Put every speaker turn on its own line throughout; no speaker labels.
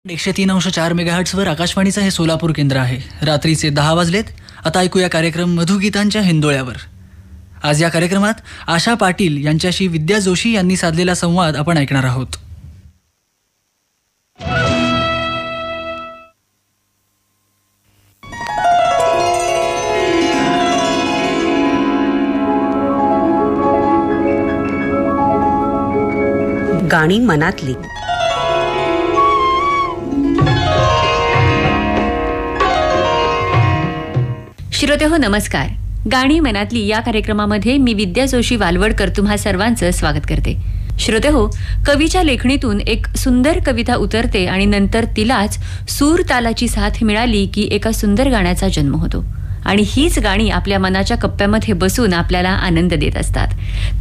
103.4 मेगाहर्ट्झवर आकाशवाणीचं हे सोलापूर केंद्र आहे. रात्रीचे 10 वाजलेत. आता ऐकूया कार्यक्रम मधुगीतांच्या हिंदोळ्यावर. आज या कार्यक्रमात आशा पाटील यांच्याशी विद्या जोशी यांनी साधलेला संवाद आपण ऐकणार आहोत.
गाणी मनातली.
श्रोतेहो नमस्कार. गाणी मनातली या कार्यक्रमामध्ये मी विद्या जोशी वालवडकर तुम्हा सर्वांचं स्वागत करते. श्रोतेहो, कवीच्या लेखणीतून एक सुंदर कविता उतरते आणि नंतर तिलाच सूर तालाची साथ मिळाली की एका सुंदर गाण्याचा जन्म होतो आणि हीच गाणी आपल्या मनाच्या कप्प्यामध्ये बसून आपल्याला आनंद देत असतात.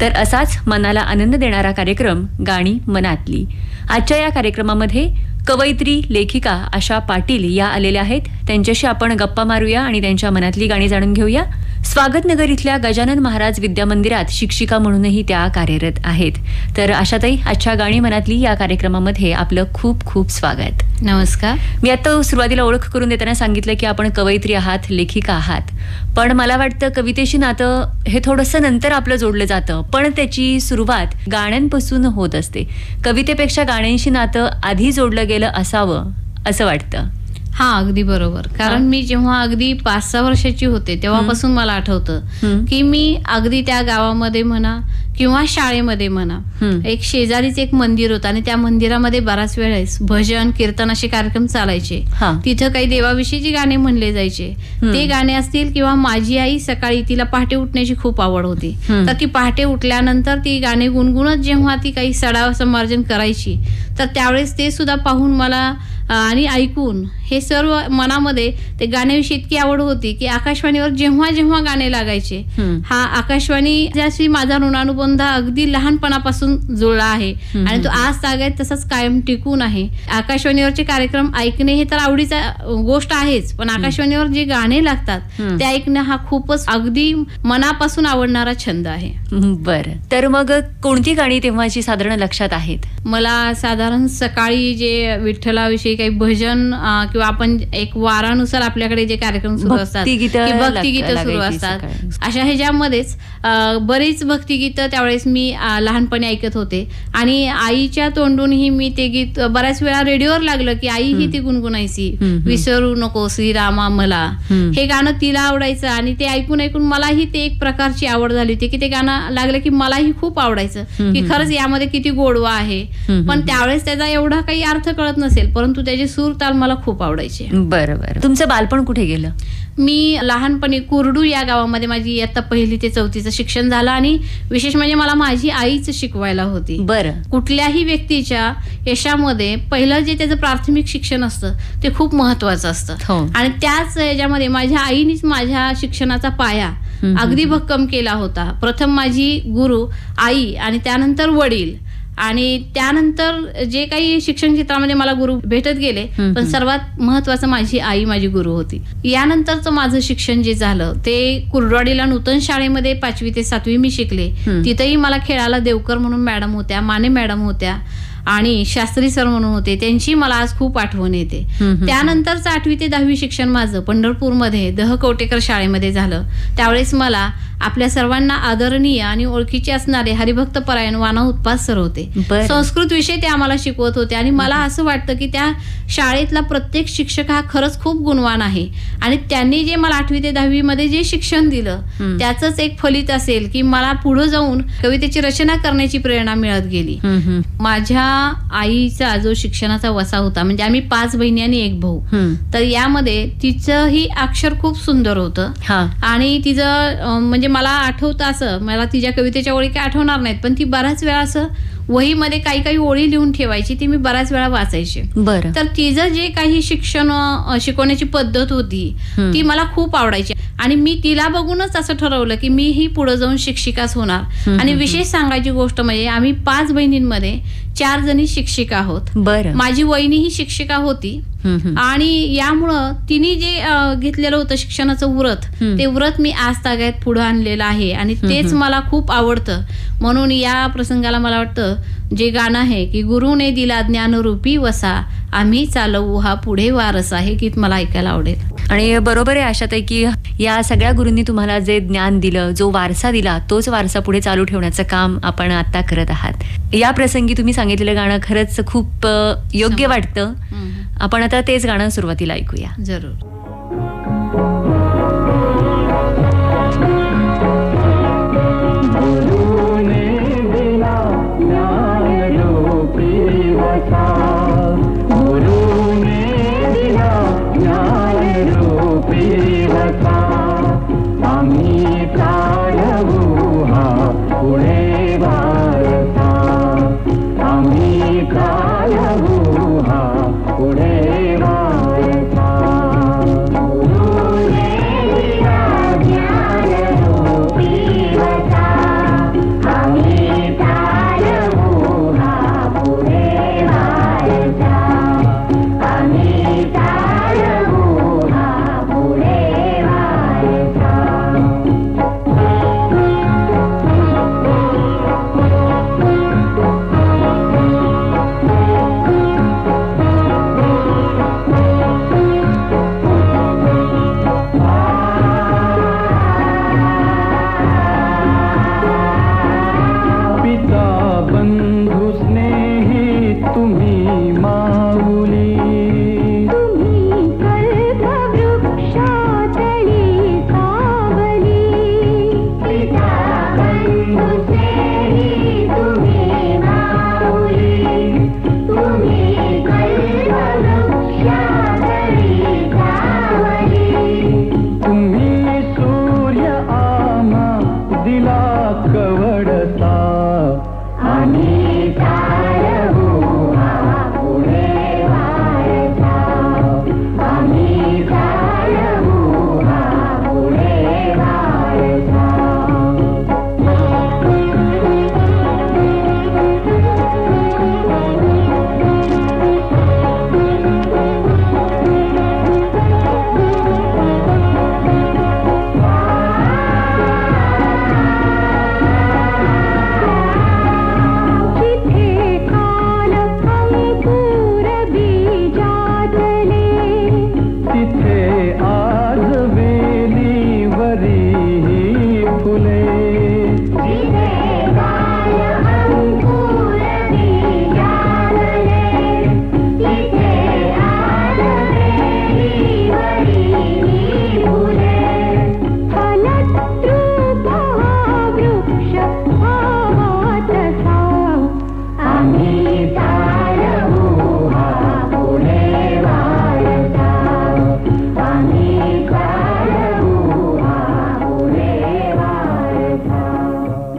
तर असाच मनाला आनंद देणारा कार्यक्रम गाणी मनातली. आजच्या या कार्यक्रमामध्ये कवयित्री लेखिका आशा पाटील या आलेल्या आहेत. त्यांच्याशी आपण गप्पा मारूया आणि त्यांच्या मनातली गाणी जाणून घेऊया. स्वागतनगर इथल्या गजानन महाराज विद्या मंदिरात शिक्षिका म्हणूनही त्या कार्यरत आहेत. तर आशाताई, आजच्या गाणी मनातली या कार्यक्रमामध्ये आपलं खूप खूप स्वागत.
नमस्कार.
मी आता सुरुवातीला ओळख करून देताना सांगितलं की आपण कवयित्री आहात, लेखिका आहात, पण मला वाटतं कवितेशी नातं हे थोडंसं नंतर आपलं जोडलं जातं, पण त्याची सुरुवात गाण्यांपासून होत असते. कवितेपेक्षा गाण्यांशी नातं आधी जोडलं गेलं असावं असं वाटतं.
हा, अगदी बरोबर. कारण मी जेव्हा अगदी 5-6 वर्षाची होते तेव्हापासून मला आठवतं की मी अगदी त्या गावामध्ये म्हणा किंवा शाळेमध्ये म्हणा, एक शेजारीच एक मंदिर होतं आणि त्या मंदिरामध्ये बराच वेळेस भजन कीर्तन असे कार्यक्रम चालायचे. तिथं काही देवाविषयीची गाणे म्हणले जायचे. ते गाणे असतील किंवा माझी आई सकाळी, तिला पहाटे उठण्याची खूप आवड होती, तर ती पहाटे उठल्यानंतर ती गाणे गुणगुणत जेव्हा ती काही सडा समार्जन करायची, तर त्यावेळेस ते सुद्धा पाहून मला आणि ऐकून हे सर्व मनामध्ये ते गाण्याविषयी इतकी आवड होती की आकाशवाणीवर जेव्हा जेव्हा गाणे लागायचे, हा आकाशवाणीशी माझा ऋणानुबंध अगदी लहानपणापासून जुळला आहे आणि तो आज तागायत तसाच कायम टिकून आहे. आकाशवाणीवरचे कार्यक्रम ऐकणे हे तर आवडीचा गोष्ट आहेच, पण आकाशवाणीवर जे गाणे लागतात ते ऐकणं हा खूपच अगदी मनापासून आवडणारा छंद आहे.
बरं, तर मग कोणती गाणी तेव्हाची साधारण लक्षात आहेत?
मला साधारण सकाळी जे विठ्ठलाविषयी काही भजन किंवा आपण एक वारानुसार आपल्याकडे जे कार्यक्रम सुरू असतात, भक्तिगीतं सुरू असतात, अशा ह्याच्यामध्येच बरीच भक्तिगीतं त्यावेळेस मी लहानपणी ऐकत होते आणि आईच्या तोंडूनही मी ते गीत बऱ्याच वेळा रेडिओवर लागलं की आई ही ती गुणगुणायची, विसरू नको श्रीरामा मला. हे गाणं तिला आवडायचं आणि ते ऐकून ऐकून मलाही ते एक प्रकारची आवड झाली होती की ते गाणं लागलं की मलाही खूप आवडायचं की खरंच यामध्ये किती गोडवा आहे. पण त्यावेळेस त्याचा एवढा काही अर्थ कळत नसेल, परंतु त्याचे सूर ताल मला खूप आवडायचे.
बरोबर. तुमचं बालपण कुठे गेलं?
मी लहानपणी कुर्डू या गावामध्ये माझी इयत्ता 1ली ते 4थीचं शिक्षण झालं आणि विशेष म्हणजे मला माझी आईच शिकवायला होती.
बरं.
कुठल्याही व्यक्तीच्या यशामध्ये पहिलं जे त्याचं प्राथमिक शिक्षण असतं ते खूप महत्वाचं असतं आणि त्याच याच्यामध्ये माझ्या आईनेच माझ्या शिक्षणाचा पाया अगदी भक्कम केला होता. प्रथम माझी गुरु आई आणि त्यानंतर वडील आणि त्यानंतर जे काही शिक्षण क्षेत्रामध्ये मला गुरु भेटत गेले, पण सर्वात महत्वाचं माझी आई माझी गुरु होती. यानंतरचं माझं शिक्षण जे झालं ते कुर्डवाडीला नूतन शाळेमध्ये 5वी ते 7वी मी शिकले. तिथेही मला खेळाला देवकर म्हणून मॅडम होत्या, माने मॅडम होत्या आणि शास्त्री सर म्हणून होते, त्यांची मला आज खूप आठवण येते. त्यानंतरचं 8वी ते 10वी शिक्षण माझं पंढरपूरमध्ये दह कवटेकर शाळेमध्ये झालं. त्यावेळेस मला आपल्या सर्वांना आदरणीय आणि ओळखीचे असणारे हरिभक्त परायण वाना उत्पाद सर होते. संस्कृत विषय ते आम्हाला शिकवत होते आणि मला असं वाटतं की त्या शाळेतला प्रत्येक शिक्षक हा खरंच खूप गुणवान आहे आणि त्यांनी जे मला 8वी ते 10वी मध्ये जे शिक्षण दिलं त्याचंच एक फलित असेल की मला पुढे जाऊन कवितेची रचना करण्याची प्रेरणा मिळत गेली. माझ्या आईचा जो शिक्षणाचा वसा होता, म्हणजे आम्ही 5 बहिणी आणि 1 भाऊ, तर यामध्ये तिचंही अक्षर खूप सुंदर होतं आणि तिचं म्हणजे मला आठवतं असं, मला तिच्या कवितेच्या ओळी काही आठवणार नाहीत, पण ती बऱ्याच वेळा असं वहीमध्ये काही काही ओळी लिहून ठेवायची, ती मी बऱ्याच वेळा वाचायचे. तर तिचं जे काही शिक्षण शिकवण्याची पद्धत होती ती मला खूप आवडायची आणि मी तिला बघूनच असं ठरवलं की मी ही पुढे जाऊन शिक्षिकाच होणार. आणि विशेष सांगायची गोष्ट म्हणजे आम्ही 5 बहिणींमध्ये 4 जणी शिक्षिका आहोत. माझी वहिनी ही शिक्षिका होती आणि यामुळं तिने जे घेतलेलं होतं शिक्षणाचं व्रत, ते व्रत मी आज तागायत पुढे आणलेलं आहे आणि तेच मला खूप आवडतं. म्हणून या प्रसंगाला मला वाटतं जे गाणं आहे की गुरुने दिला ज्ञानरूपी वसा, आम्ही चालवू हा पुढे वारसा, हे गीत मला ऐकायला आवडेल.
आणि बरोबर आहे आशाताई की या सगळ्या गुरूंनी तुम्हाला जे ज्ञान दिलं, जो वारसा दिला, तोच वारसा पुढे चालू ठेवण्याचं काम आपण आता करत आहात. या प्रसंगी तुम्ही सांगितलेलं गाणं खरंच खूप योग्य वाटतं. आपण आता तेच गाणं सुरुवातीला ऐकूया.
जरूर.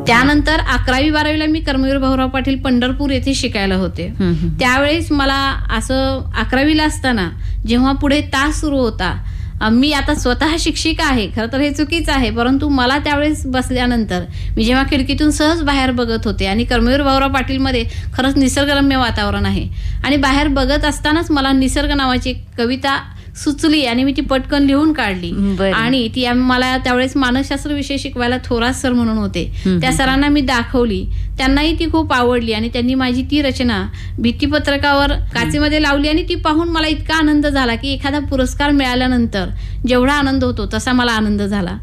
त्यानंतर 11वी-12वीला मी कर्मवीर भाऊराव पाटील पंढरपूर येथे शिकायला होते. त्यावेळेस मला असं 11वीला असताना जेव्हा पुढे तास सुरू होता, मी आता स्वतः शिक्षिका आहे, खरं तर हे चुकीचं आहे, परंतु मला त्यावेळेस बसल्यानंतर मी जेव्हा खिडकीतून सहज बाहेर बघत होते आणि कर्मवीर भाऊराव पाटीलमध्ये खरंच निसर्गरम्य वातावरण आहे आणि बाहेर बघत असतानाच मला निसर्ग नावाची कविता सुचली आणि मी ती पटकन लिहून काढली. आणि ती मला त्यावेळेस मानसशास्त्र विषय शिकवायला थोरात सर म्हणून होते, त्या सरांना मी दाखवली, त्यांनाही ती खूप आवडली आणि त्यांनी माझी ती रचना भित्तीपत्रकावर काचेमध्ये लावली आणि ती पाहून मला इतका आनंद झाला की एखादा पुरस्कार मिळाल्यानंतर जेवढा आनंद होतो तसा मला आनंद झाला.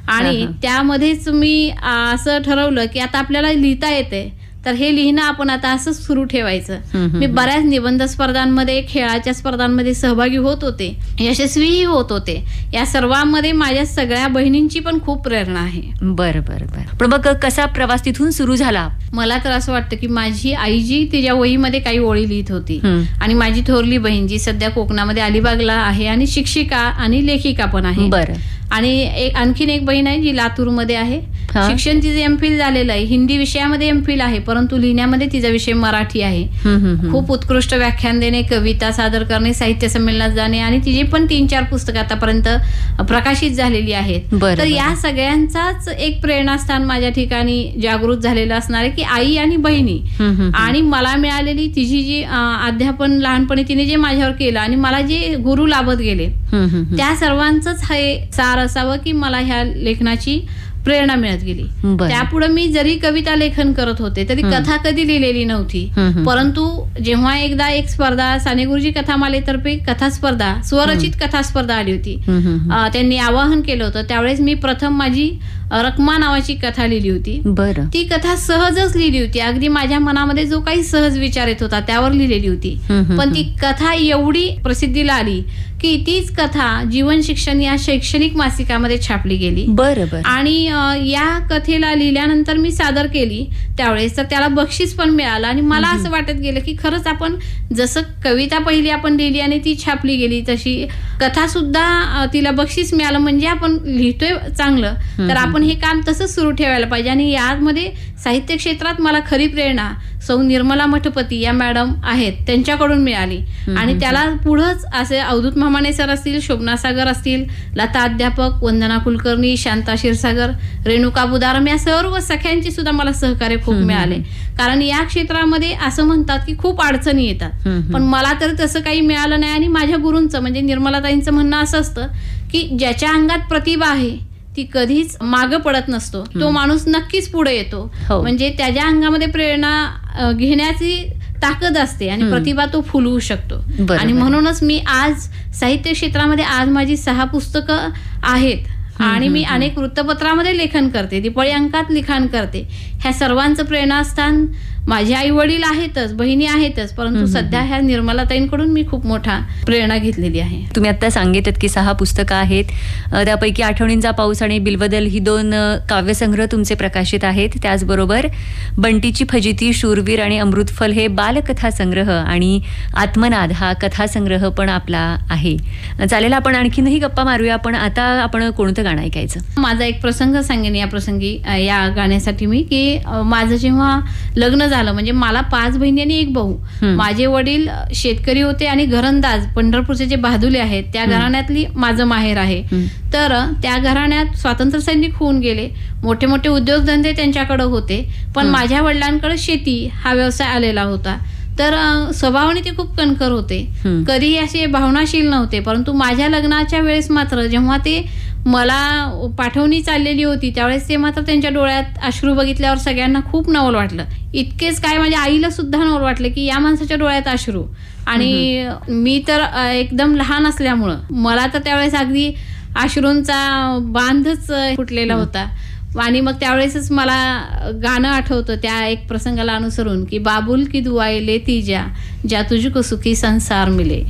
आणि त्यामध्येच मी असं ठरवलं की आता आपल्याला लिहिता येते, तर हे लिहिणं आपण आता असं सुरू ठेवायचं. मी बऱ्याच निबंध स्पर्धांमध्ये, खेळाच्या स्पर्धांमध्ये सहभागी होत होते, यशस्वीही होत होते. या सर्वांमध्ये माझ्या सगळ्या बहिणींची पण खूप प्रेरणा आहे.
बरं बरं बरं. पण मग कसा प्रवास तिथून सुरू झाला?
मला तर असं वाटतं की माझी आई जी तिच्या वहीमध्ये काही ओळी लिहित होती आणि माझी थोरली बहीण जी सध्या कोकणामध्ये अलिबागला आहे आणि शिक्षिका आणि लेखिका पण आहे. बरं. आणि आणखीन एक बहीण आहे जी लातूरमध्ये आहे. शिक्षण तिचं एमफिल झालेलं आहे, हिंदी विषयामध्ये एमफिल आहे, परंतु लिहिण्यामध्ये तिचा विषय मराठी आहे. खूप उत्कृष्ट व्याख्यान देणे, कविता सादर करणे, साहित्य संमेलनात जाणे आणि तिची पण 3-4 पुस्तकं आतापर्यंत प्रकाशित झालेली आहेत. तर या सगळ्यांचाच एक प्रेरणास्थान माझ्या ठिकाणी जागृत झालेलं असणार आहे की आई आणि बहिणी. आणि मला मिळालेली तिची जी अध्यापन लहानपणी तिने जे माझ्यावर केलं आणि मला जे गुरु लाभत गेले, त्या सर्वांचंच हे सार असावं की मला ह्या लेखनाची प्रेरणा मिळत गेली. त्यापुढे मी जरी कविता लेखन करत होते तरी कथा कधी लिहिलेली नव्हती. परंतु जेव्हा एकदा एक स्पर्धा साने गुरुजी कथामालेतर्फे कथा स्पर्धा स्वरचित कथा स्पर्धा आली होती, त्यांनी आवाहन केलं होतं, त्यावेळेस मी प्रथम माझी रखमा नावाची कथा लिहिली होती. ती कथा सहजच लिहिली होती, अगदी माझ्या मनामध्ये जो काही सहज विचार येत होता त्यावर लिहिलेली होती. पण ती कथा एवढी प्रसिद्धीला आली की तीच कथा जीवन शिक्षण या शैक्षणिक मासिकामध्ये छापली गेली. आणि या कथेला लिहिल्यानंतर मी सादर केली त्यावेळेस तर त्याला बक्षीस पण मिळालं. आणि मला असं वाटत गेलं की खरंच आपण जसं कविता पहिली आपण लिहिली आणि ती छापली गेली तशी कथा सुद्धा तिला बक्षीस मिळालं, म्हणजे आपण लिहितोय चांगलं तर आपण हे काम तसंच सुरू ठेवायला पाहिजे. आणि यामध्ये साहित्य क्षेत्रात मला खरी प्रेरणा सौ निर्मला मठपती या मॅडम आहेत त्यांच्याकडून मिळाली. आणि त्याला पुढंच असे अवधूत मामाने सर असतील, शोभना सागर असतील, लता अध्यापक, वंदना कुलकर्णी, शांता क्षीरसागर, रेणुका बुदारम या सर्व सख्यांचे सुद्धा मला सहकार्य खूप मिळाले. कारण या क्षेत्रामध्ये असं म्हणतात की खूप अडचणी येतात, पण मला तर तसं काही मिळालं नाही. आणि माझ्या गुरूंचं म्हणजे निर्मलाताईंचं म्हणणं असं असतं की ज्याच्या अंगात प्रतिभा आहे ती कधीच मागं पडत नसतो, तो माणूस नक्कीच पुढे येतो. म्हणजे त्याच्या अंगामध्ये प्रेरणा घेण्याची ताकद असते आणि प्रतिभा तो फुलवू शकतो. आणि म्हणूनच मी आज साहित्य क्षेत्रामध्ये आज माझी 6 पुस्तकं आहेत आणि मी अनेक वृत्तपत्रामध्ये लेखन करते, दिपाळी अंकात लिखाण करते. ह्या सर्वांचं प्रेरणास्थान माझे आई वडील आहेतच, बहिणी आहेतच, परंतु सध्या ह्या निर्मलाताईंकडून मी खूप मोठा प्रेरणा घेतलेली आहे.
तुम्ही आता सांगितलं की 6 पुस्तकं आहेत, त्यापैकी आठवणींचा पाऊस आणि बिलबदल ही 2 काव्यसंग्रह तुमचे प्रकाशित आहेत. त्याचबरोबर बंटीची फजिती, शूरवीर आणि अमृतफल हे बालकथा संग्रह आणि आत्मनाद हा कथासंग्रह पण आपला आहे. चालेल, आपण आणखीनही गप्पा मारूया, पण आता आपण कोणतं गाणं ऐकायचं?
माझा एक प्रसंग सांगेन या प्रसंगी या गाण्यासाठी मी की माझं जेव्हा लग्न झालं, म्हणजे मला 5 बहिणी आणि 1 भाऊ. माझे वडील शेतकरी होते आणि घरंदाज पंढरपूरचे जे बहादुले आहेत त्या घराण्यातली माझं माहेर आहे. तर त्या घराण्यात स्वातंत्र्य सैनिक होऊन गेले, मोठे मोठे उद्योगधंदे त्यांच्याकडे होते, पण माझ्या वडिलांकडे शेती हा व्यवसाय आलेला होता. तर स्वभावाने ते खूप कणखर होते, कधी असे भावनाशील नव्हते. परंतु माझ्या लग्नाच्या वेळेस मात्र जेव्हा ते मला पाठवणी चाललेली होती त्यावेळेस ते मात्र त्यांच्या डोळ्यात अश्रू बघितल्यावर सगळ्यांना खूप नवल वाटलं. इतकेच काय माझ्या आईला सुद्धा नवल वाटलं की या माणसाच्या डोळ्यात अश्रू. आणि मी तर एकदम लहान असल्यामुळं मला तर त्यावेळेस अगदी अश्रूंचा बांधच फुटलेला होता. आणि मग त्यावेळेसच मला गाणं आठवतं त्या एक प्रसंगाला अनुसरून की बाबुल की दुआए लेती जा तुझको सुखी संसार मिले.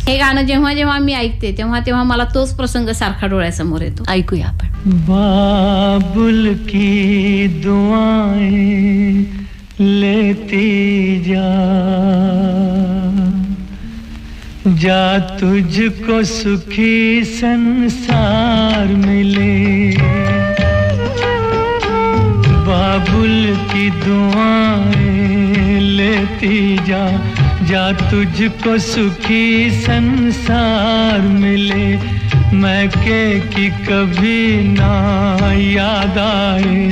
हे गाणं जेव्हा जेव्हा मी ऐकते तेव्हा मला तोच प्रसंग सारखा डोळ्यासमोर येतो.
ऐकूया आपण.
बाबुल की दुआएं लेती जा तुझको सुखी संसार मिले. बाबुल की दुआएं लेती जा तुझको सुखी संसार मिले. मैके की कभी ना याद आए,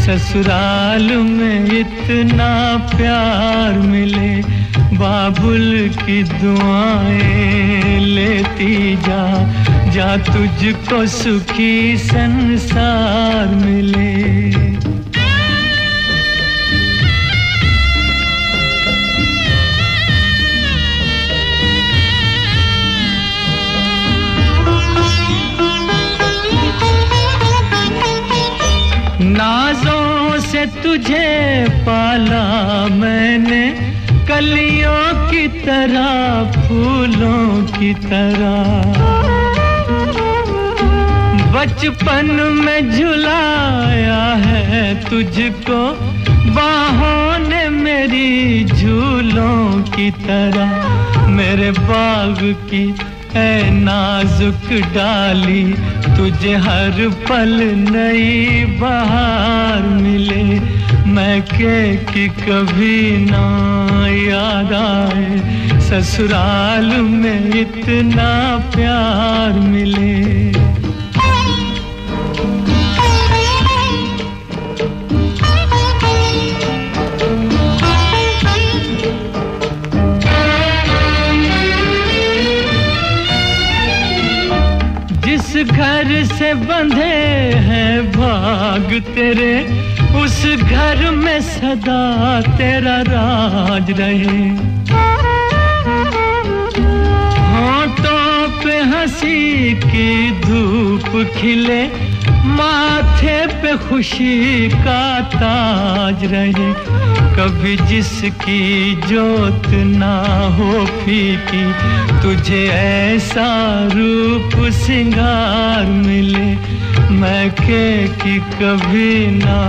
ससुराल में इतना प्यार मिले. बाबुल की दुआएं लेती जा तुझको सुखी संसार मिले. नाज़ों से तुझे पाला मैंने, कलियों की तरह फूलों की तरह. बचपन में झुलाया है तुझको बाहों ने मेरी झूलों की तरह. मेरे बाग की ऐ नाजुक डाली, तुझे हर पल नई बहार मिले. मैके की कभी ना याद आए, ससुराल में इतना प्यार मिले. जिस घर से बंधे हैं भाग तेरे, उस घर में सदा तेरा राज रहे। होठों पे हंसी की धूप खिले, माथे पे खुशी का ताज रहे। कभी जिसकी जोत ना हो फीकी, तुझे ऐसा रूप सिंगार मिले, मैं कि कभी ना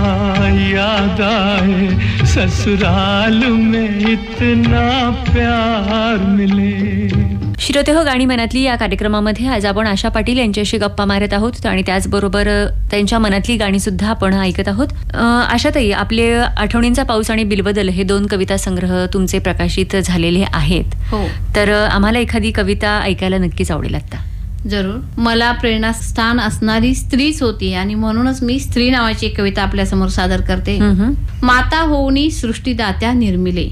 याद आए, ससुराल में इतना प्यार मिले।
श्रोते हो, गाणी मनातली या कार्यक्रमामध्ये आज आपण आशा पाटील यांच्याशी गप्पा मारत आहोत आणि त्याचबरोबर त्यांच्या मनातली गाणी सुद्धा आपण ऐकत आहोत. आशाताई, आपले आठवणींचा पाऊस आणि बिलबदल हे 2 कविता संग्रह तुमचे प्रकाशित झालेले आहेत.
हो.
तर आम्हाला एखादी कविता ऐकायला नक्कीच आवडेल आता.
जरूर. मला प्रेरणास्थान असणारी स्त्रीच होती आणि म्हणूनच मी स्त्री नावाची एक कविता आपल्यासमोर सादर करते. माता होऊनी सृष्टीदात्या निर्मिले,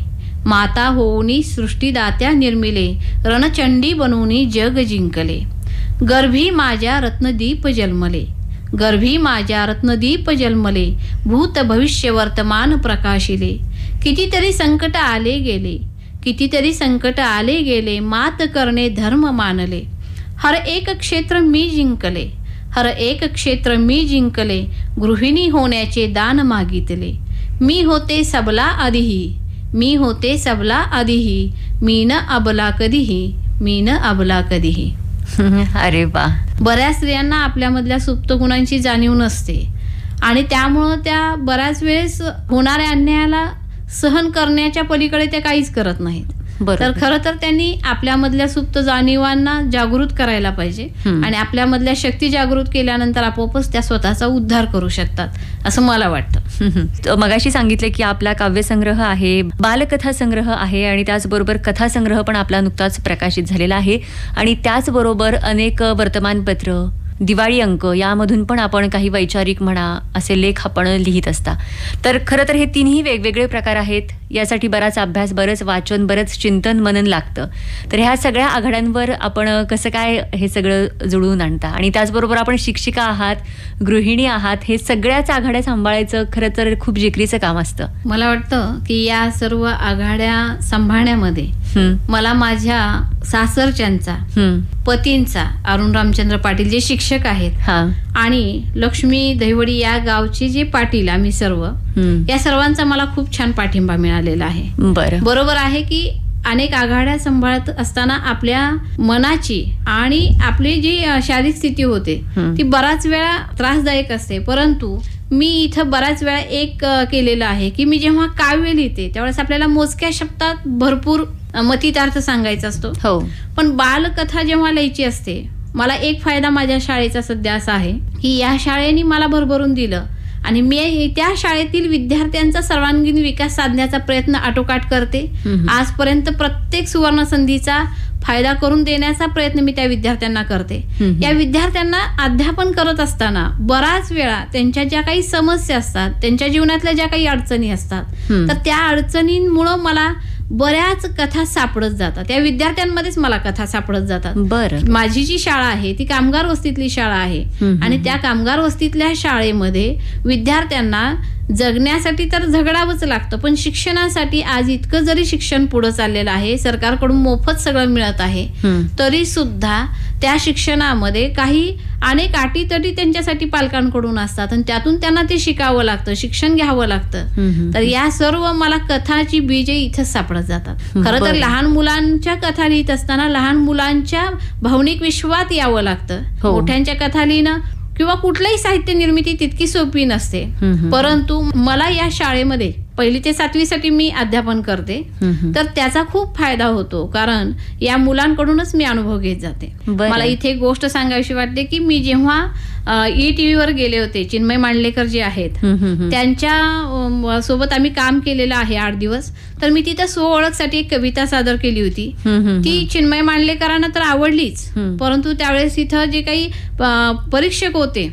माता होऊनी सृष्टीदात्या निर्मिले, रणचंडी बनवूनी जग जिंकले. गर्भी माझ्या रत्नदीप जन्मले, गर्भी माझ्या रत्नदीप जन्मले, भूत भविष्य वर्तमान प्रकाशिले. कितीतरी संकट आले गेले, कितीतरी संकट आले गेले, मात करणे धर्म मानले. हर एक क्षेत्र मी जिंकले, हर एक क्षेत्र मी जिंकले, गृहिणी होण्याचे दान मागितले. मी होते सबला आधीही, मी होते सबला आधीही, मी न अबला कधीही, मी न अबला कधीही.
अरे वा.
बऱ्याच स्त्रियांना आपल्यामधल्या सुप्त गुणांची जाणीव नसते आणि त्यामुळं त्या बऱ्याच वेळेस होणाऱ्या अन्यायाला सहन करण्याच्या पलीकडे त्या काहीच करत नाहीत. तर खरं तर त्यांनी आपल्यामधल्या सुप्त जाणीवांना जागृत करायला पाहिजे आणि आपल्यामधल्या शक्ती जागृत केल्यानंतर आपोआपच त्या स्वतःचा उद्धार करू शकतात असं मला वाटतं.
मगाशी सांगितले की आपला काव्यसंग्रह आहे, बालकथा संग्रह आहे आणि त्याचबरोबर कथासंग्रह पण आपला नुकताच प्रकाशित झालेला आहे आणि त्याचबरोबर अनेक वर्तमानपत्र, दिवाळी अंक यामधून पण आपण काही वैचारिक म्हणा असे लेख आपण लिहित असता. तर खरं तर हे 3ही वेगवेगळे प्रकार आहेत. यासाठी बराच अभ्यास, बरंच वाचन, बरंच चिंतन मनन लागतं. तर ह्या सगळ्या आघाड्यांवर आपण कसं काय हे सगळं जुळवून आणता आणि त्याचबरोबर आपण शिक्षिका आहात, गृहिणी आहात, हे सगळ्याच आघाड्या सांभाळायचं खरं तर खूप जिकरीचं काम असतं.
मला वाटतं की या सर्व आघाड्या सांभाळण्यामध्ये मला माझ्या सासरच्यांचा, पतींचा, अरुण रामचंद्र पाटील जे शिक्षक आहेत आणि लक्ष्मी दहिवडी या गावचे जे पाटील आम्ही सर्व, या सर्वांचा मला खूप छान पाठिंबा मिळालेला आहे. बरोबर आहे की अनेक आघाड्या सांभाळत असताना आपल्या मनाची आणि आपली जी शारीरिक स्थिती होते ती बराच वेळा त्रासदायक असते. परंतु मी इथं बऱ्याच वेळा एक केलेलं आहे की मी जेव्हा काव्य लिहिते त्यावेळेस आपल्याला मोजक्या शब्दात भरपूर मतितार्थ सांगायचा असतो. पण बालकथा जेव्हा लिहायची असते, मला एक फायदा माझ्या शाळेचा सध्या असा आहे की या शाळेने मला भरभरून दिलं आणि मी त्या शाळेतील विद्यार्थ्यांचा सर्वांगीण विकास साधण्याचा प्रयत्न आटोकाट करते. आजपर्यंत प्रत्येक सुवर्ण संधीचा फायदा करून देण्याचा प्रयत्न मी त्या विद्यार्थ्यांना करते. या विद्यार्थ्यांना अध्यापन करत असताना बराच वेळा त्यांच्या ज्या काही समस्या असतात, त्यांच्या जीवनातल्या ज्या काही अडचणी असतात, तर त्या अडचणींमुळे मला बऱ्याच कथा सापडत जातात. त्या विद्यार्थ्यांमध्येच मला कथा सापडत जातात. माझी जी शाळा आहे ती कामगार वस्तीतली शाळा आहे आणि त्या कामगार वस्तीतल्या शाळेमध्ये विद्यार्थ्यांना जगण्यासाठी तर झगडावंच लागतं, पण शिक्षणासाठी आज इतकं जरी शिक्षण पुढे चाललेलं आहे, सरकारकडून मोफत सगळं मिळत आहे, तरी सुद्धा त्या शिक्षणामध्ये काही अनेक अटीतटी त्यांच्यासाठी पालकांकडून असतात आणि त्यातून त्यांना ते शिकावं लागतं, शिक्षण घ्यावं लागतं. तर या सर्व मला कथाची बीजे इथंच सापडत जातात. खरं तर लहान मुलांच्या कथा लिहित असताना लहान मुलांच्या भावनिक विश्वात यावं लागतं. मोठ्यांच्या कथा लिहिणं किंवा कुठलंही साहित्य निर्मिती तितकी सोपी नसते. परंतु मला या शाळेमध्ये 1ली ते 7वी साठी मी अध्यापन करते, तर त्याचा खूप फायदा होतो कारण या मुलांकडूनच मी अनुभव घेत जाते. मला इथे एक गोष्ट सांगावीशी वाटते की मी जेव्हा ETV वर गेले होते, चिन्मय मांडलेकर जे आहेत त्यांच्या सोबत आम्ही काम केलेलं आहे 8 दिवस, तर मी तिथं स्वओळखसाठी एक कविता सादर केली होती. ती चिन्मय मांडलेकरांना तर आवडलीच, परंतु त्यावेळेस इथं जे काही परीक्षक होते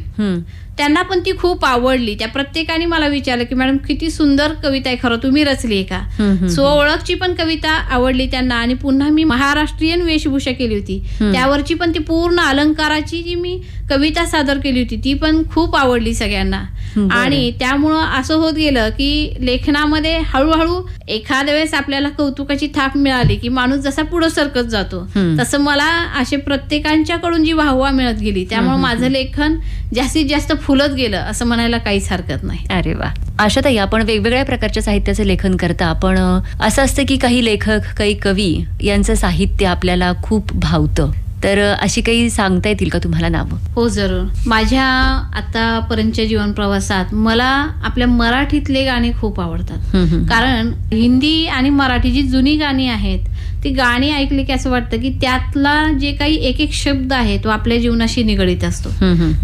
त्यांना पण ती खूप आवडली. त्या प्रत्येकाने मला विचारलं की मॅडम किती सुंदर कविता आहे, खरं तुम्ही रचली आहे का. सो ओळखची पण कविता आवडली त्यांना. आणि पुन्हा मी महाराष्ट्रीयन वेशभूषा केली होती, त्यावरची पण ती पूर्ण अलंकाराची जी मी कविता सादर केली होती ती पण खूप आवडली सगळ्यांना. आणि त्यामुळं असं होत गेलं की लेखनामध्ये हळूहळू एखाद्या वेळेस आपल्याला कौतुकाची थाप मिळाली की माणूस जसा पुढे सरकत जातो तसं मला असे प्रत्येकांच्याकडून जी वाहवा मिळत गेली, त्यामुळे माझं लेखन जास्तीत जास्त फुलत गेलं असं म्हणायला काहीच हरकत नाही.
अरे वा. आशाताई, आपण वेगवेगळ्या प्रकारच्या साहित्याचं लेखन करता, पण असं असतं की काही लेखक, काही कवी यांचं साहित्य आपल्याला खूप भावतं, तर अशी काही सांगता येतील का तुम्हाला नावं?
हो जरूर. माझ्या आतापर्यंतच्या जीवन प्रवासात मला आपल्या मराठीतले गाणे खूप आवडतात. कारण हिंदी आणि मराठी जी जुनी गाणी आहेत ती गाणी ऐकली की असं वाटतं की त्यातला जे काही एक एक शब्द आहे तो आपल्या जीवनाशी निगडीत असतो.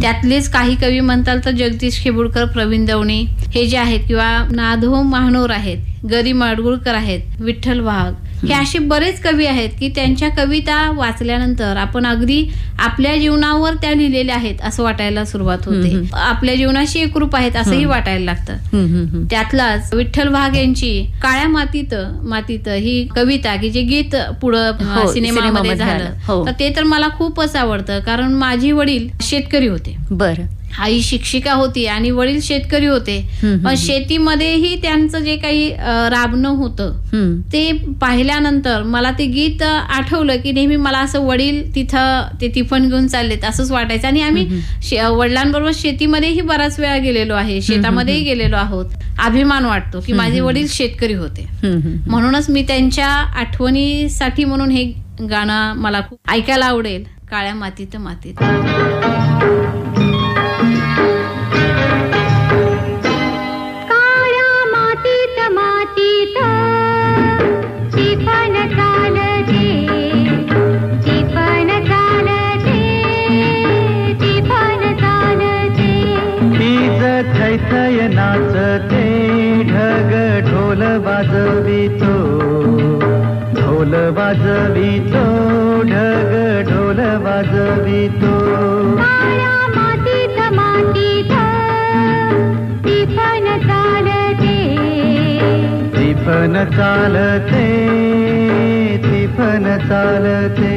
त्यातलेच काही कवी म्हणताल तर जगदीश खेबुडकर, प्रवीण दवणे हे जे आहेत, किंवा नाधो महानोर आहेत, गरी माडगुळकर आहेत, विठ्ठल वाघ, हे असे बरेच कवी आहेत की त्यांच्या कविता वाचल्यानंतर आपण अगदी आपल्या जीवनावर त्या लिहिलेल्या आहेत असं वाटायला सुरुवात होते. आपल्या जीवनाशी एकरूप आहेत असंही वाटायला लागतं. त्यातलाच विठ्ठल वाघ यांची काळ्या मातीत मातीत ही कविता की जे गीत पुढं सिनेमामध्ये झालं, तर ते तर मला खूपच आवडतं. कारण माझे वडील शेतकरी होते.
बरं.
आई शिक्षिका होती आणि वडील शेतकरी होते. पण शेतीमध्येही त्यांचं जे काही राबणं होतं ते पाहिल्यानंतर मला ते गीत आठवलं की नेहमी मला असं वडील तिथं ते टिफन घेऊन चाललेत असंच वाटायचं. आणि आम्ही वडिलांबरोबर शेतीमध्येही बराच वेळा गेलेलो आहे, शेतामध्येही गेलेलो आहोत. अभिमान वाटतो की माझे वडील शेतकरी होते. म्हणूनच मी त्यांच्या आठवणीसाठी म्हणून हे गाणं मला खूप ऐकायला आवडेल. काळ्या मातीत मातीत.
थैथय नाचते ढग ढोल वाजवितो, ढोल वाजवितो, ढग ढोल वाजवितो.
मातीत मातीत टिफन चालते,
टिफन चालते, टिफन चालते.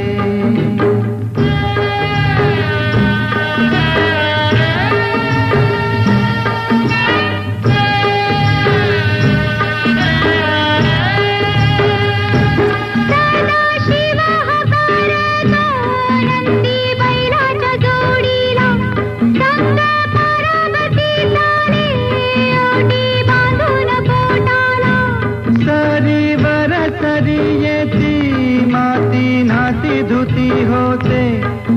होते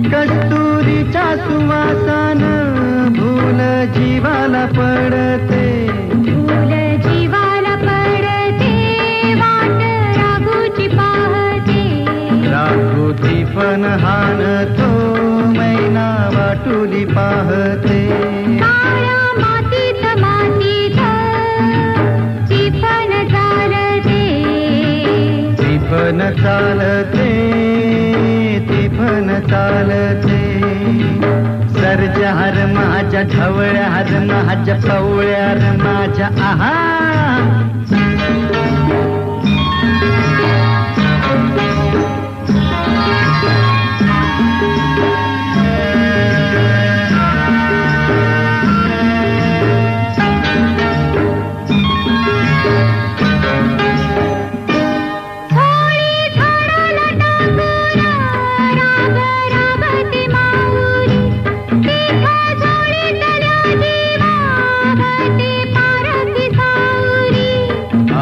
कस्तुरीच्या सुवासान भूल जीवाला पडते,
भूल जीवाला पडते. वाट राघूची पाहते,
राघूची पण हानतो मैना वाटुली पाहते.
काळ्या मातीत मातीत टिफन चालते,
टिफन चालते, टिफन चालते. सर्जा हर माझ्या ढवळ्या हर माझ्या पवळ्या हर माझ्या आहा.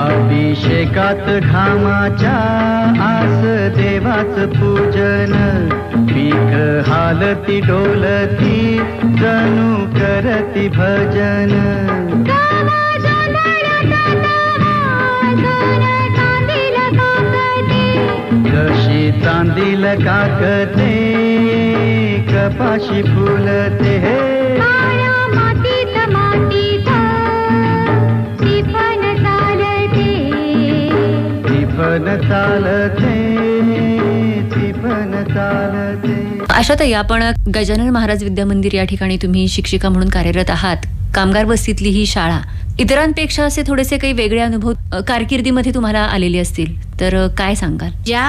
अभिषेकात घामाच्या आस देवाच पूजन, पीक हालती डोलती जणू करती भजन. जशी चांदील काकते कपाशी फुलते.
मातीत मातीत टिफन चालते,
टिफन चालते, टिफन चालते.
आशाताई, आपण गजानन महाराज विद्या मंदिर या ठिकाणी तुम्ही शिक्षिका म्हणून कार्यरत आहात. कामगार वस्तीतली ही शाळा इतरांपेक्षा असे थोडेसे काही वेगळे अनुभव कारकिर्दीमध्ये तुम्हाला आलेले असतील, तर काय सांगाल?
ज्या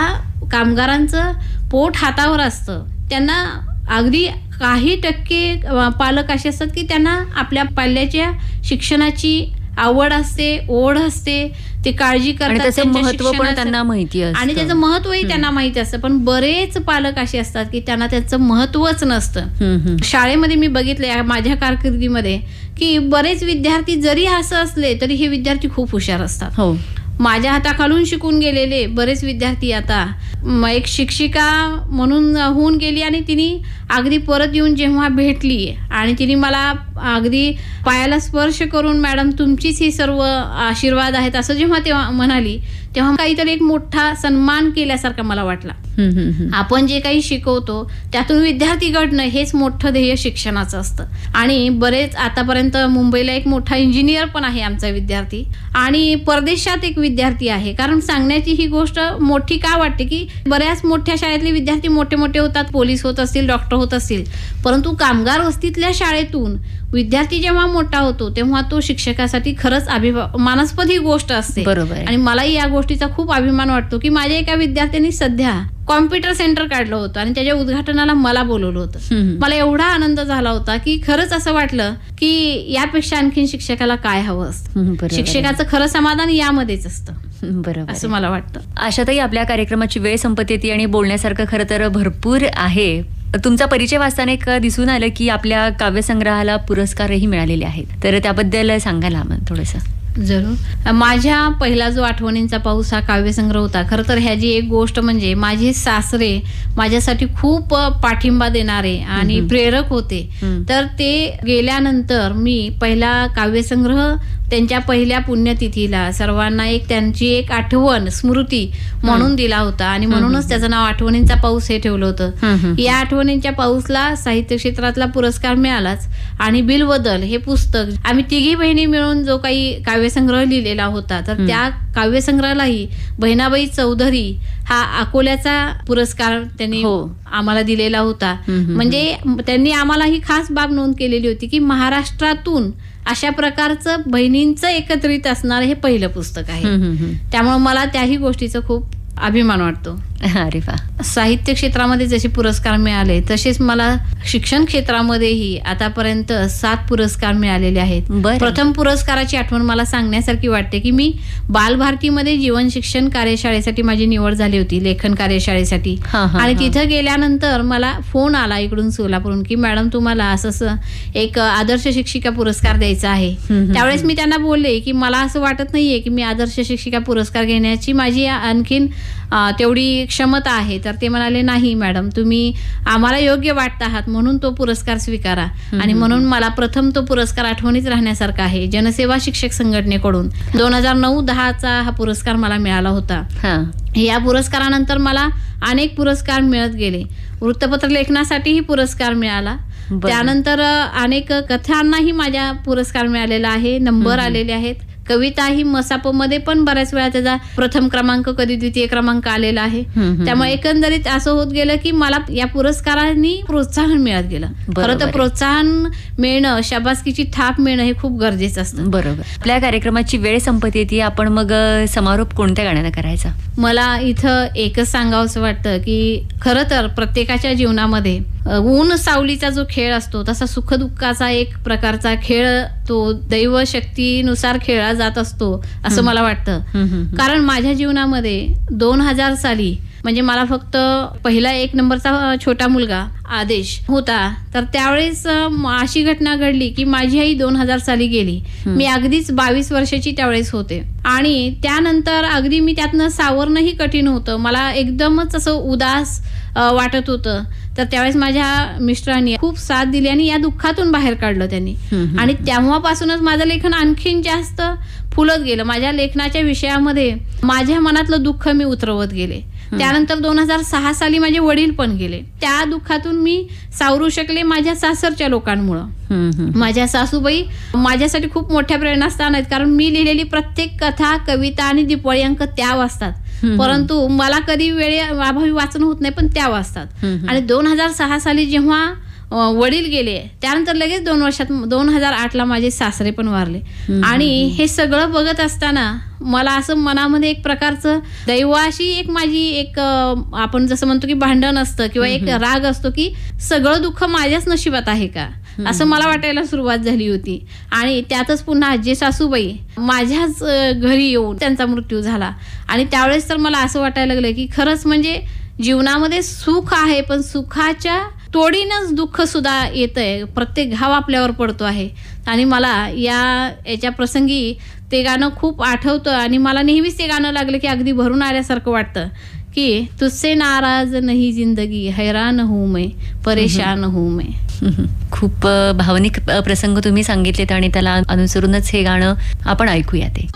कामगारांचं पोट हातावर असतं त्यांना अगदी काही टक्के पालक असे असतात की त्यांना आपल्या पाल्याच्या शिक्षणाची आवड असते, ओढ असते, ते काळजी करतात,
त्याचं महत्व पण त्यांना माहिती असतं
आणि त्याचं महत्वही त्यांना माहिती असतं. पण बरेच पालक असे असतात की त्यांना त्याचं महत्वच नसतं. शाळेमध्ये मी बघितलंय माझ्या कारकिर्दीमध्ये की बरेच विद्यार्थी जरी असं असले तरी हे विद्यार्थी खूप हुशार असतात.
हो,
माझ्या हाताखालून शिकून गेलेले बरेच विद्यार्थी आता एक शिक्षिका म्हणून होऊन गेली आणि तिने अगदी परत येऊन जेव्हा भेटली आणि तिने मला अगदी पायाला स्पर्श करून मॅडम तुमचीच ही सर्व आशीर्वाद आहेत असं जेव्हा तेव्हा म्हणाली, तेव्हा काहीतरी एक मोठा सन्मान केल्यासारखा मला वाटला. आपण जे काही शिकवतो त्यातून विद्यार्थी घडणं हेच मोठं ध्येय शिक्षणाचं असतं. आणि बरेच आतापर्यंत मुंबईला एक मोठा इंजिनियर पण आहे आमचा विद्यार्थी, आणि परदेशात एक विद्यार्थी आहे. कारण सांगण्याची ही गोष्ट मोठी का वाटते की बऱ्याच मोठ्या शाळेतले विद्यार्थी मोठे मोठे होतात, पोलीस होत असतील, डॉक्टर होत असतील, परंतु कामगार वस्तीतल्या शाळेतून विद्यार्थी जेव्हा मोठा होतो तेव्हा तो शिक्षकासाठी खरंच अभिमानास्पद ही गोष्ट असते.
बरोबर.
आणि मलाही या गोष्टीचा खूप अभिमान वाटतो की माझ्या एका विद्यार्थ्यांनी सध्या कॉम्प्युटर सेंटर काढलं होतं आणि त्याच्या उद्घाटनाला मला बोलवलं होतं. मला एवढा आनंद झाला होता की खरंच असं वाटलं की यापेक्षा आणखीन शिक्षकाला काय हवं असतं. शिक्षकाचं खरं समाधान यामध्येच असतं.
बरोबर
असं मला वाटतं.
आशाताई, आपल्या कार्यक्रमाची वेळ संपत येते आणि बोलण्यासारखं खरं तर भरपूर आहे. तुमचा परिचय वाचताना एक दिसून आलं की आपल्या काव्यसंग्रहाला पुरस्कारही मिळालेले आहेत, तर त्याबद्दल सांगाल आम्हाला थोडंसं?
जरूर. माझ्या पहिला जो आठवणींचा पाऊस हा काव्यसंग्रह होता. खरं तर ह्याची एक गोष्ट म्हणजे माझे सासरे माझ्यासाठी खूप पाठिंबा देणारे आणि प्रेरक होते. तर ते गेल्यानंतर मी पहिला काव्यसंग्रह त्यांच्या पहिल्या पुण्यतिथीला सर्वांना एक त्यांची एक आठवण स्मृती म्हणून दिला होता आणि म्हणूनच त्याचं नाव आठवणींचा पाऊस हे ठेवलं होतं. या आठवणींच्या पाऊसला साहित्य क्षेत्रातला पुरस्कार मिळालाच आणि बिलबदल हे पुस्तक आम्ही तिघी बहिणी मिळून जो काही काव्यसंग्रह लिहिलेला होता, तर त्या काव्यसंग्रहालाही बहिणाबाई चौधरी हा अकोल्याचा पुरस्कार त्यांनी आम्हाला दिलेला होता. म्हणजे त्यांनी आम्हाला ही खास बाब नोंद केलेली होती की महाराष्ट्रातून अशा प्रकारचं बहिणींचं एकत्रित असणारं हे पहिलं पुस्तक आहे. त्यामुळे मला त्याही गोष्टीचं खूप अभिमान वाटतो.
अरे वा.
साहित्य क्षेत्रामध्ये जसे पुरस्कार मिळाले तसेच मला शिक्षण क्षेत्रामध्येही आतापर्यंत 7 पुरस्कार मिळालेले आहेत. प्रथम पुरस्काराची आठवण मला सांगण्यासारखी वाटते की मी बालभारतीमध्ये जीवन शिक्षण कार्यशाळेसाठी माझी निवड झाली होती, लेखन कार्यशाळेसाठी. आणि तिथं गेल्यानंतर मला फोन आला इकडून सोलापूरून की मॅडम तुम्हाला असं एक आदर्श शिक्षिका पुरस्कार द्यायचा आहे. त्यावेळेस मी त्यांना बोलले की मला असं वाटत नाहीये की मी आदर्श शिक्षिका पुरस्कार घेण्याची माझी आणखीन तेवढी क्षमता आहे. तर ते म्हणाले नाही मॅडम, तुम्ही आम्हाला योग्य वाटत आहात म्हणून तो पुरस्कार स्वीकारा. आणि म्हणून मला प्रथम तो पुरस्कार आठवणीत राहण्यासारखा आहे. जनसेवा शिक्षक संघटनेकडून 2009-10चा हा पुरस्कार मला मिळाला होता. या पुरस्कारानंतर मला अनेक पुरस्कार मिळत गेले. वृत्तपत्र लेखनासाठीही पुरस्कार मिळाला. त्यानंतर अनेक कथांनाही माझ्या पुरस्कार मिळालेला आहे, नंबर आलेले आहेत. कविता ही मसापमध्ये पण बऱ्याच वेळा त्याचा प्रथम क्रमांक कधी द्वितीय क्रमांक आलेला आहे. त्यामुळे एकंदरीत असं होत गेलं की मला या पुरस्कारांनी प्रोत्साहन मिळत गेलं. खरं तर प्रोत्साहन मिळणं, शाबासकीची थाप मिळणं हे खूप गरजेचं असतं.
बरोबर. आपल्या कार्यक्रमाची वेळ संपत येते, आपण मग समारोप कोणत्या गाण्यानं करायचा?
मला इथं एकच सांगावंसं वाटतं की खरं तर प्रत्येकाच्या जीवनामध्ये ऊन सावलीचा जो खेळ असतो तसा सुखदुःखाचा एक प्रकारचा खेळ तो दैव शक्तीनुसार खेळला जात असतो असं मला वाटतं. कारण माझ्या जीवनामध्ये 2000 साली म्हणजे मला फक्त पहिला 1 नंबरचा छोटा मुलगा आदेश होता, तर त्यावेळेस अशी घटना घडली की माझी आई 2000 साली गेली. मी अगदीच 22 वर्षाची त्यावेळेस होते आणि त्यानंतर अगदी मी त्यातनं सावरणंही कठीण होतं. मला एकदमच असं उदास वाटत होतं. तर त्यावेळेस माझ्या मिस्टरांनी खूप साथ दिली आणि या दुःखातून बाहेर काढलं त्यांनी. आणि तेव्हापासूनच माझं लेखन आणखीन जास्त फुलत गेलं. माझ्या लेखनाच्या विषयामध्ये माझ्या मनातलं दुःख मी उतरवत गेले. त्यानंतर 2006 साली माझे वडील पण गेले. त्या दुःखातून मी सावरू शकले माझ्या सासरच्या लोकांमुळं. माझ्या सासूबाई माझ्यासाठी खूप मोठ्या प्रेरणास्थान आहेत, कारण मी लिहिलेली प्रत्येक कथा, कविता आणि दिपवळी अंक त्या वाचतात. परंतु मला कधी वेळेअभावी वाचन होत नाही, पण त्या वाचतात. आणि 2006 साली जेव्हा वडील गेले त्यानंतर लगेच 2 वर्षात 2008ला माझे सासरे पण वारले. आणि हे सगळं बघत असताना मला असं मनामध्ये एक प्रकारचं दैवाशी एक माझी एक आपण जसं म्हणतो की भांडण असतं किंवा एक राग असतो की सगळं दुःख माझ्याच नशिबात आहे का, असं मला वाटायला सुरुवात झाली होती. आणि त्यातच पुन्हा आजी सासूबाई माझ्याच घरी येऊन त्यांचा मृत्यू झाला. आणि त्यावेळेस तर मला असं वाटायला लागलं की खरंच म्हणजे जीवनामध्ये सुख आहे, पण सुखाच्या तोडीनंच दुःख सुद्धा येतंय, प्रत्येक घाव आपल्यावर पडतो आहे. आणि मला याच्या प्रसंगी ते गाणं खूप आठवतं आणि मला नेहमीच ते गाणं लागलं की अगदी भरून आल्यासारखं वाटतं की तुझसे नाराज नहीं जिंदगी, हैरान हूँ मैं, परेशान हूँ मैं.
खूप भावनिक प्रसंग तुम्ही सांगितलेत आणि त्याला अनुसरूनच हे गाणं आपण ऐकूया ते.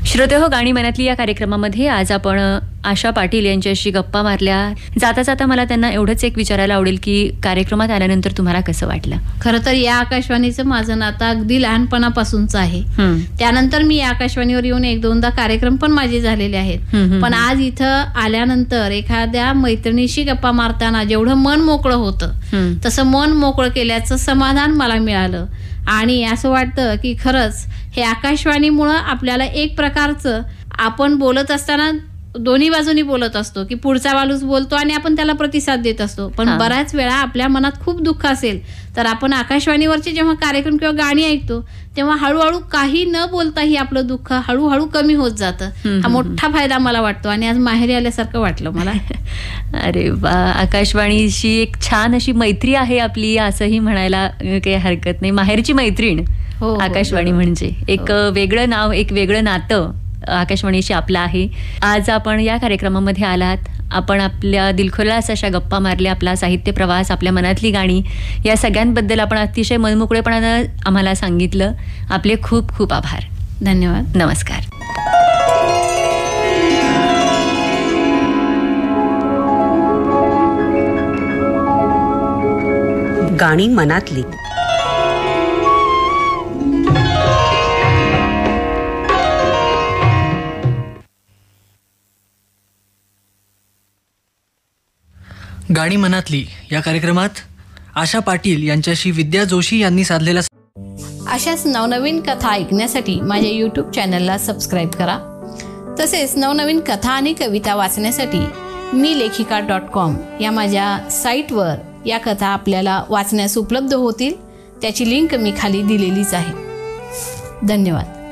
श्रोते हो, गाणी मनातली या कार्यक्रमामध्ये आज आपण आशा पाटील यांच्याशी गप्पा मारल्या. जाता जाता मला त्यांना एवढंच एक विचारायला आवडेल की कार्यक्रमात आल्यानंतर तुम्हाला कसं वाटलं?
खरं तर या आकाशवाणीचं माझं नातं अगदी लहानपणापासूनच आहे. त्यानंतर मी या आकाशवाणीवर येऊन 1-2दा कार्यक्रम पण माझे झालेले आहेत. पण आज इथं आल्यानंतर एखाद्या मैत्रिणीशी गप्पा मारताना जेवढं मन मोकळं होतं तसं मन मोकळं केल्याचं समाधान मला मिळालं. आणि असं वाटतं की खरंच हे आकाशवाणीमुळं आपल्याला एक प्रकारचं आपण बोलत असताना दोन्ही बाजूनी बोलत असतो, की पुढचा माणूस बोलतो आणि आपण त्याला प्रतिसाद देत असतो. पण बऱ्याच वेळा आपल्या मनात खूप दुःख असेल तर आपण आकाशवाणीवरचे जेव्हा कार्यक्रम किंवा गाणी ऐकतो तेव्हा हळूहळू काही न बोलताही आपलं दुःख हळूहळू कमी होत जातं. हा मोठा फायदा मला वाटतो आणि आज माहेरी आल्यासारखं वाटलं मला.
अरे वा, आकाशवाणीशी एक छान अशी मैत्री आहे आपली असंही म्हणायला काही हरकत नाही. माहेरची मैत्रीण आकाशवाणी म्हणजे एक वेगळं नाव, एक वेगळं नातं आकाशवाणीशी आपलं आहे. आज आपण या कार्यक्रमामध्ये आलात, आपण आपल्या दिलखुलास अशा गप्पा मारल्या, आपला साहित्य प्रवास, आपल्या मनातली गाणी, या सगळ्यांबद्दल आपण अतिशय मनमोकळेपणानं आम्हाला सांगितलं. आपले खूप खूप आभार.
धन्यवाद.
नमस्कार.
गाणी मनातली.
गाणी मनातली या कार्यक्रमात आशा पाटील यांच्याशी विद्या जोशी यांनी साधलेला.
अशाच नवनवीन कथा ऐकण्यासाठी माझ्या यूट्यूब चॅनलला सबस्क्राईब करा. तसेच नवनवीन कथा आणि कविता वाचण्यासाठी milekhika.com या माझ्या साईटवर या कथा आपल्याला वाचण्यास उपलब्ध होतील. त्याची लिंक मी खाली दिलेलीच आहे. धन्यवाद.